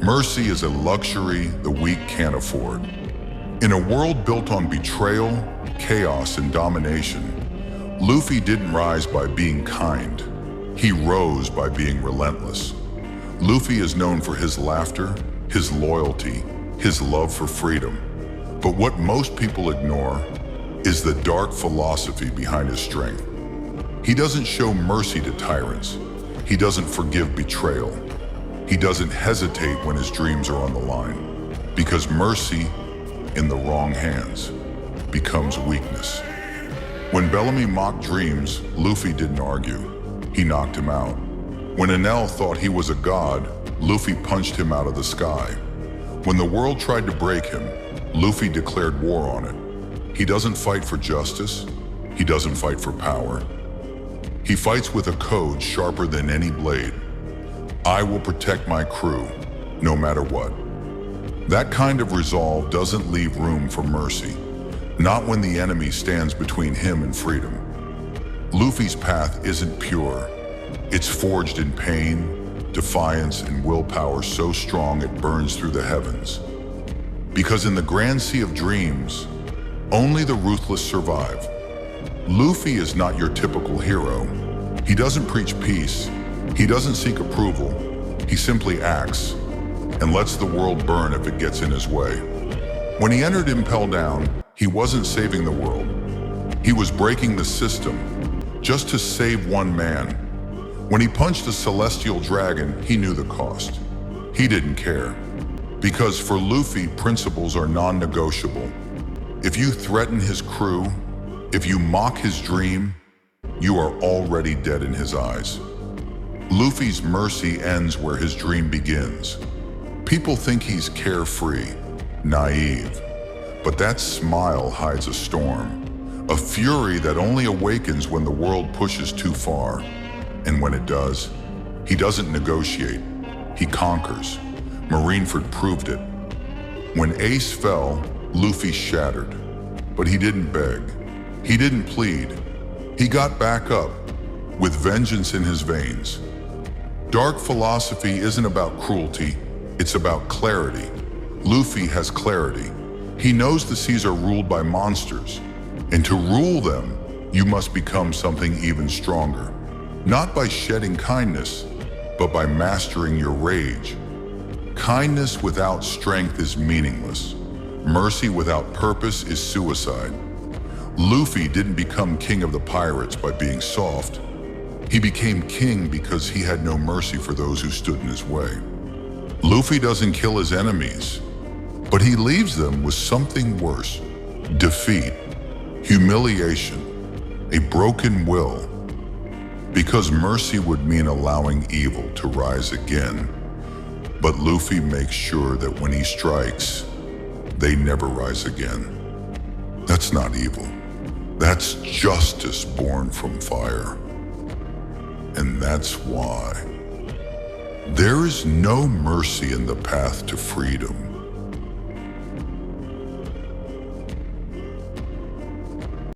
Mercy is a luxury the weak can't afford. In a world built on betrayal, chaos, and domination, Luffy didn't rise by being kind. He rose by being relentless. Luffy is known for his laughter, his loyalty, his love for freedom. But what most people ignore is the dark philosophy behind his strength. He doesn't show mercy to tyrants. He doesn't forgive betrayal. He doesn't hesitate when his dreams are on the line. Because mercy, in the wrong hands, becomes weakness. When Bellamy mocked dreams, Luffy didn't argue. He knocked him out. When Enel thought he was a god, Luffy punched him out of the sky. When the world tried to break him, Luffy declared war on it. He doesn't fight for justice. He doesn't fight for power. He fights with a code sharper than any blade. I will protect my crew, no matter what. That kind of resolve doesn't leave room for mercy, not when the enemy stands between him and freedom. Luffy's path isn't pure. It's forged in pain, defiance, and willpower so strong it burns through the heavens. Because in the grand sea of dreams, only the ruthless survive. Luffy is not your typical hero. He doesn't preach peace. He doesn't seek approval. He simply acts and lets the world burn if it gets in his way. When he entered Impel Down, he wasn't saving the world. He was breaking the system just to save one man. When he punched the celestial dragon, he knew the cost. He didn't care. Because for Luffy, principles are non-negotiable. If you threaten his crew, if you mock his dream, you are already dead in his eyes. Luffy's mercy ends where his dream begins. People think he's carefree, naive, but that smile hides a storm, a fury that only awakens when the world pushes too far. And when it does, he doesn't negotiate, he conquers. Marineford proved it. When Ace fell, Luffy shattered, but he didn't beg. He didn't plead. He got back up, with vengeance in his veins. Dark philosophy isn't about cruelty, it's about clarity. Luffy has clarity. He knows the seas are ruled by monsters, and to rule them, you must become something even stronger. Not by shedding kindness, but by mastering your rage. Kindness without strength is meaningless. Mercy without purpose is suicide. Luffy didn't become king of the pirates by being soft. He became king because he had no mercy for those who stood in his way. Luffy doesn't kill his enemies, but he leaves them with something worse: defeat, humiliation, a broken will. Because mercy would mean allowing evil to rise again. But Luffy makes sure that when he strikes, they never rise again. That's not evil. That's justice born from fire. And that's why there is no mercy in the path to freedom.